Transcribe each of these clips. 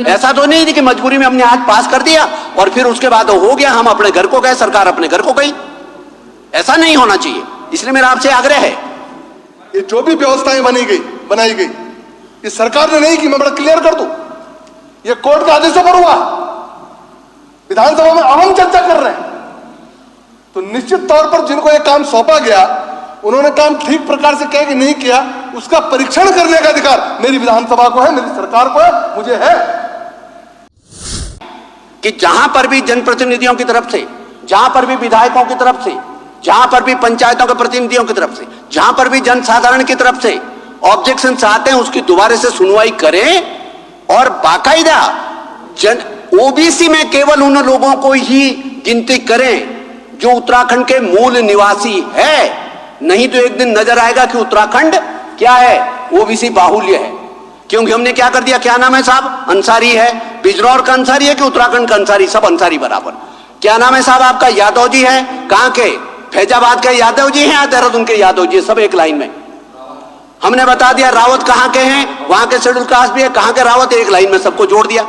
ऐसा तो नहीं थी कि मजबूरी में हमने आज पास कर दिया और फिर उसके बाद हो गया, हम अपने घर को गए, सरकार अपने घर को गई। ऐसा नहीं होना चाहिए। इसलिए मेरा आपसे आग्रह है, ये जो भी व्यवस्थाएं बनाई गई ये सरकार ने नहीं की। मैं बड़ा क्लियर कर दूं, ये कोर्ट के आदेशों पर हुआ। विधानसभा में अब हम चर्चा कर रहे हैं, तो निश्चित तौर पर जिनको ये काम सौंपा गया उन्होंने काम ठीक प्रकार से किया कि नहीं किया, उसका परीक्षण करने का अधिकार मेरी विधानसभा को है, मेरी सरकार को है, मुझे है। कि जहां पर भी जनप्रतिनिधियों की तरफ से, जहां पर भी विधायकों की तरफ से, जहां पर भी पंचायतों के प्रतिनिधियों की तरफ से, जहां पर भी जनसाधारण की तरफ से ऑब्जेक्शन आते हैं, उसकी दोबारा से सुनवाई करें और बाकायदा ओबीसी में केवल उन लोगों को ही गिनती करें जो उत्तराखंड के मूल निवासी है। नहीं तो एक दिन नजर आएगा कि उत्तराखंड क्या है, ओबीसी बाहुल्य है। क्योंकि हमने क्या कर दिया, क्या नाम है साहब, अंसारी है, बिजनौर का अंसारी है कि उत्तराखंड का अंसारी, सब अंसारी बराबर। क्या नाम है साहब आपका, यादव जी है, कहां के, फैजाबाद के यादव जी हैं या देहरादून के यादव जी, सब एक लाइन में। हमने बता दिया रावत कहां के हैं, वहां के शेड्यूल कास्ट भी है, कहां के रावत, एक लाइन में सबको जोड़ दिया।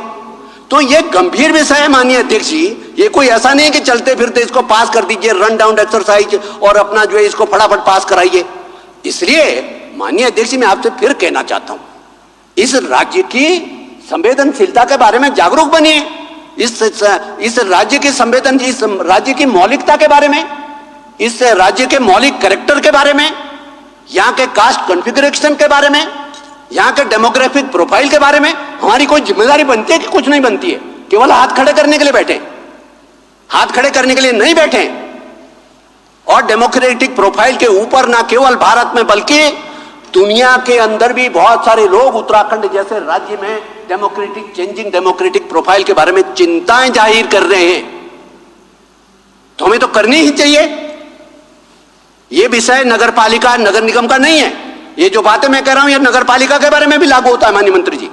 तो ये गंभीर विषय है माननीय अध्यक्ष जी। ये कोई ऐसा नहीं कि चलते फिरते इसको पास कर दीजिए, रन डाउन एक्सरसाइज और अपना जो है इसको फटाफट पास कराइए। इसलिए माननीय अध्यक्ष जी मैं आपसे फिर कहना चाहता हूं, इस राज्य की संवेदनशीलता के बारे में जागरूक बनिए, इस राज्य की इस राज्य की मौलिकता के बारे में, इस राज्य के मौलिक कैरेक्टर के बारे में, यहां के कास्ट कॉन्फ़िगरेशन के बारे में, यहां के डेमोग्राफिक प्रोफाइल के बारे में हमारी कोई जिम्मेदारी बनती है कि कुछ नहीं बनती है? केवल हाथ खड़े करने के लिए बैठे, हाथ खड़े करने के लिए नहीं बैठे। और डेमोक्रेटिक प्रोफाइल के ऊपर ना केवल भारत में बल्कि दुनिया के अंदर भी बहुत सारे लोग उत्तराखंड जैसे राज्य में चेंजिंग डेमोक्रेटिक प्रोफाइल के बारे में चिंताएं जाहिर कर रहे हैं। तो हमें तो करनी ही चाहिए। यह विषय नगर पालिका नगर निगम का नहीं है। ये जो बातें मैं कह रहा हूं ये नगर पालिका के बारे में भी लागू होता है माननीय मंत्री जी।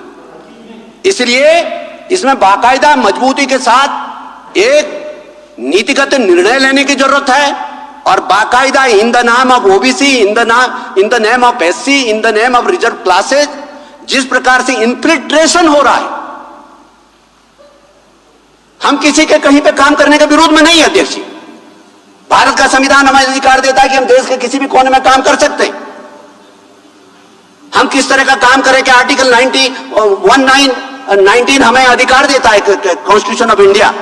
इसलिए इसमें बाकायदा मजबूती के साथ एक नीतिगत निर्णय लेने की जरूरत है और बाकायदा इन द नाम of OBC, in the name of SC, in the name of reserve classes जिस प्रकार से इन्फिल्ट्रेशन हो रहा है, हम किसी के कहीं पे काम करने के विरोध में नहीं है अध्यक्ष जी। भारत का संविधान हमें अधिकार देता है कि हम देश के किसी भी कोने में काम कर सकते हैं। हम किस तरह का काम करें कि आर्टिकल 19 हमें अधिकार देता है कॉन्स्टिट्यूशन ऑफ इंडिया।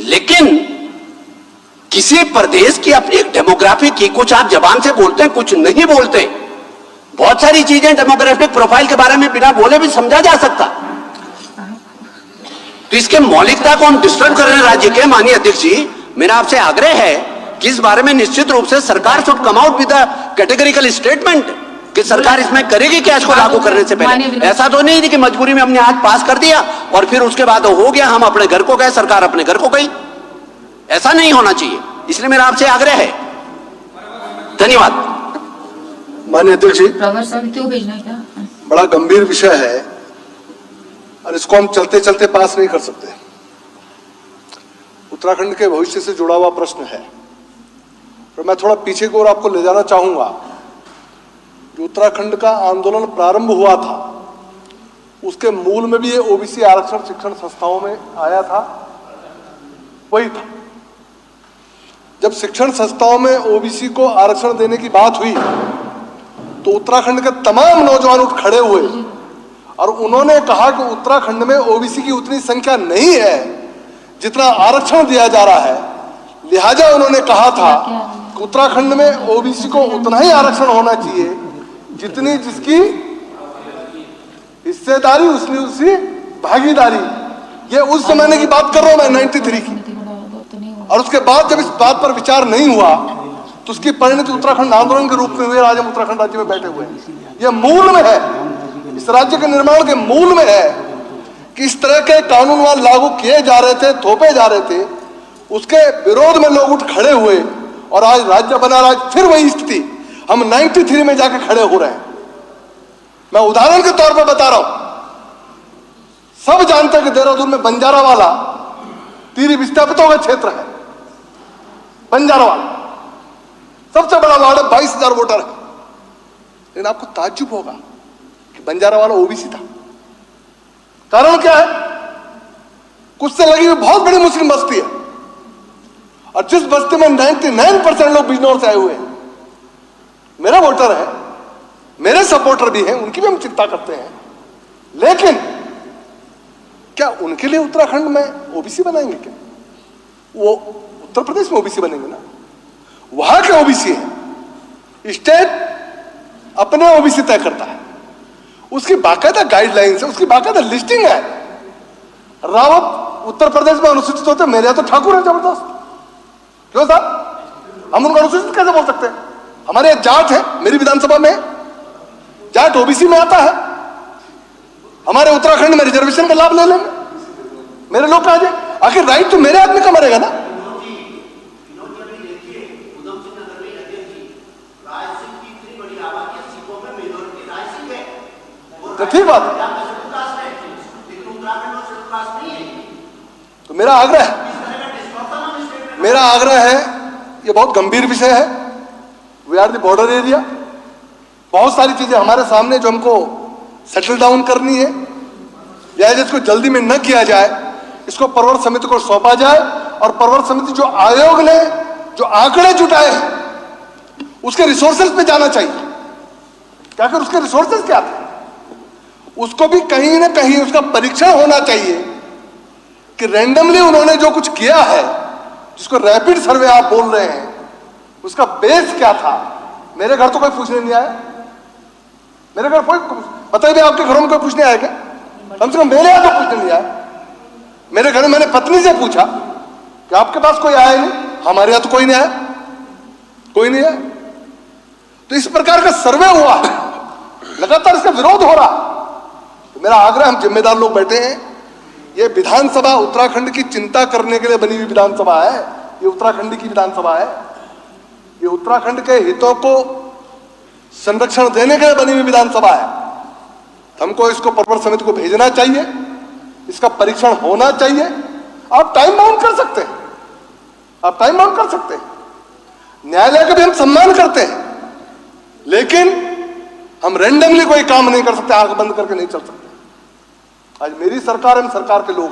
लेकिन किसी प्रदेश की अपनी एक डेमोग्राफी की, कुछ आप जबान से बोलते हैं कुछ नहीं बोलते। बहुत सारी चीजें डेमोग्राफिक प्रोफाइल के बारे में बिना बोले भी समझा जा सकता। तो इसके मौलिकता को हम डिस्टर्ब कर रहे हैं राज्य के। माननीय अध्यक्ष जी मेरा आपसे आग्रह है कि इस बारे में निश्चित रूप से सरकार should come out with a categorical statement कि सरकार इसमें करेगी क्या इसको लागू करने से पहले। ऐसा तो नहीं थी कि मजबूरी में हमने आज पास कर दिया और फिर उसके बाद हो गया, हम अपने घर को गए, सरकार अपने घर को गई। ऐसा नहीं होना चाहिए। इसलिए मेरा आपसे आग्रह है। धन्यवाद। माननीय अध्यक्ष जी, बड़ा गंभीर विषय है और इसको हम चलते चलते पास नहीं कर सकते। उत्तराखंड के भविष्य से जुड़ा हुआ प्रश्न है और मैं थोड़ा पीछे की ओर आपको ले जाना चाहूंगा। जो उत्तराखंड का आंदोलन प्रारंभ हुआ था उसके मूल में भी ये ओबीसी आरक्षण शिक्षण संस्थाओं में आया था, वही था। जब शिक्षण संस्थाओं में ओबीसी को आरक्षण देने की बात हुई तो उत्तराखंड के तमाम नौजवान उठ खड़े हुए और उन्होंने कहा कि उत्तराखंड में ओबीसी की उतनी संख्या नहीं है जितना आरक्षण दिया जा रहा है। लिहाजा उन्होंने कहा था कि उत्तराखंड में ओबीसी को उतना ही आरक्षण होना चाहिए जितनी जिसकी हिस्सेदारी उसकी भागीदारी। ये उस जमाने की बात कर रहा हूं मैं, 93 की। और उसके बाद जब इस बात पर विचार नहीं हुआ तो उसकी परिणति उत्तराखंड आंदोलन के रूप में हुई। आज हम उत्तराखंड राज्य में बैठे हुए हैं। यह मूल में है, इस राज्य के निर्माण के मूल में है कि इस तरह के कानून वहां लागू किए जा रहे थे, थोपे जा रहे थे, उसके विरोध में लोग उठ खड़े हुए और आज राज्य बना रहा है। फिर वही स्थिति हम 93 में जाके खड़े हो रहे हैं। मैं उदाहरण के तौर पर बता रहा हूं। सब जानते हैं कि देहरादून में बंजारावाला तीरी विस्थापितों का क्षेत्र है। बंजारावाला सबसे बड़ा वार्ड है, 22,000 वोटर है। लेकिन आपको ताज्जुब होगा कि बंजारावाला ओबीसी था। कारण क्या है? कुछ से लगी हुई बहुत बड़ी मुस्लिम बस्ती है, और जिस बस्ती में 99% लोग बिजनौर से आए हुए हैं, मेरा वोटर है, मेरे सपोर्टर भी हैं, उनकी भी हम चिंता करते हैं, लेकिन क्या उनके लिए उत्तराखंड में ओबीसी बनाएंगे? क्या वो उत्तर प्रदेश में ओबीसी बनेंगे ना? वहां के ओबीसी है, स्टेट अपने ओबीसी तय करता है, उसकी बाकायदा गाइडलाइंस है, उसकी बाकायदा लिस्टिंग है। रावत उत्तर प्रदेश में अनुसूचित होते, मेरे यहां तो ठाकुर है जबरदस्त। क्यों साहब, हम उनको अनुसूचित कैसे बोल सकते हैं? हमारे यहां जाट है, मेरी विधानसभा में जाट ओबीसी में आता है, हमारे उत्तराखंड में रिजर्वेशन का लाभ ले लेंगे, मेरे लोग कहा जाए। आखिर राइट तो मेरे आदमी का मरेगा ना? तो ठीक बात है। तो मेरा आग्रह है, ये बहुत गंभीर विषय है। We are the border area, बहुत सारी चीजें हमारे सामने जो हमको सेटल डाउन करनी है, या जिसको जल्दी में न किया जाए, इसको परवर समिति को सौंपा जाए, और परवर समिति जो आयोग ने जो आंकड़े जुटाए हैं उसके रिसोर्सेज पे जाना चाहिए। क्या कर उसके रिसोर्सेज क्या थे, उसको भी कहीं ना कहीं उसका परीक्षण होना चाहिए कि रैंडमली उन्होंने जो कुछ किया है, जिसको रैपिड सर्वे आप बोल रहे हैं, उसका बेस क्या था। मेरे घर तो कोई पूछने नहीं आया, मेरे घर कोई पता ही नहीं, आपके घरों में कोई पूछने आया क्या? कम से कम मेरे यहाँ तो पूछने नहीं आया। मेरे घर में मैंने पत्नी से पूछा कि आपके पास कोई आया नहीं, हमारे यहाँ तो कोई नहीं आया, कोई नहीं आया। तो इस प्रकार का सर्वे हुआ, लगातार इसका विरोध हो रहा। तो मेरा आग्रह, हम जिम्मेदार लोग बैठे हैं, ये विधानसभा उत्तराखंड की चिंता करने के लिए बनी हुई विधानसभा है, ये उत्तराखंड की विधानसभा है, ये उत्तराखंड के हितों को संरक्षण देने के लिए बनी हुई विधानसभा है। हमको इसको परवर समिति को भेजना चाहिए, इसका परीक्षण होना चाहिए। आप टाइम बाउंड कर सकते हैं, आप टाइम बाउंड कर सकते हैं, न्यायालय का भी हम सम्मान करते हैं, लेकिन हम रैंडमली कोई काम नहीं कर सकते, आंख बंद करके नहीं चल सकते। आज मेरी सरकार, हम सरकार के लोग,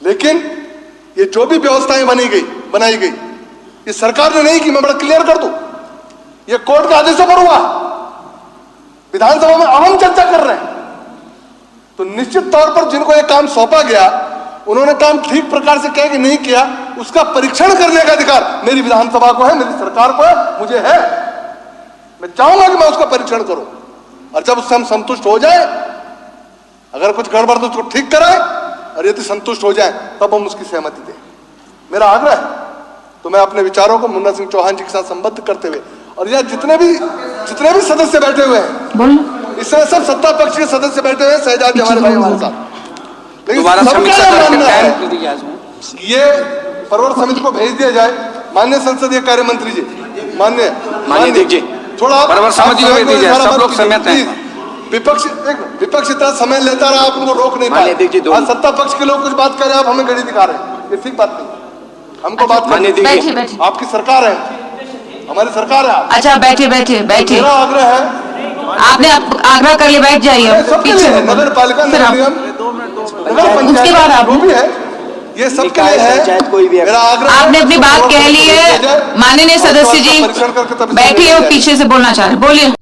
लेकिन ये जो भी व्यवस्थाएं बनाई गई, ये सरकार ने नहीं की। मैं बड़ा क्लियर कर दूं, ये कोर्ट के आदेशों पर हुआ, विधानसभा में अब हम चर्चा कर रहे हैं। तो निश्चित तौर पर जिनको ये काम सौंपा गया, उन्होंने काम ठीक प्रकार से किया कि नहीं किया, उसका परीक्षण करने का अधिकार मेरी विधानसभा को है, मेरी सरकार को है, मुझे है। मैं चाहूंगा कि मैं उसका परीक्षण करूं, और जब उससे हम संतुष्ट हो जाए, अगर कुछ गड़बड़ तो उसको ठीक कराए, और यदि संतुष्ट हो जाए तब हम उसकी सहमति दें। मेरा आग्रह है। तो मैं अपने विचारों को मुन्ना सिंह चौहान जी के साथ संबद्ध करते हुए, और यह जितने भी सदस्य बैठे हुए हैं, इसमें सब सत्ता पक्ष के सदस्य बैठे हुए हैं, शहजाद जी हमारे भाई हमारे साथ, लेकिन सबका मानना है ये परवर समिति को भेज दिया जाए। माननीय संसदीय कार्य मंत्री जी, माननीय दीजिए, थोड़ा परवर समिति को भेज दीजिए, सब लोग सहमत हैं। विपक्ष इतना समय लेता रहा, आप उनको रोक नहीं पाए। सत्ता पक्ष के लोग कुछ बात कर रहे हैं, आप हमें गड़ी दिखा रहे हैं, ये ठीक बात नहीं। हमको बात करनी है, आपकी सरकार है, हमारी सरकार है। अच्छा बैठे। मेरा आग्रह है, आपने आग्रह कर लिया, बैठ जाइए पीछे। नगर पालिका, नगर निगम, नगर पंचायत जो भी है, ये सबके लिए है। मेरा आग्रह, आपने अपनी बात कह ली है। माननीय सदस्य जी बैठिए और पीछे से बोलना चाह रहे, बोलिए।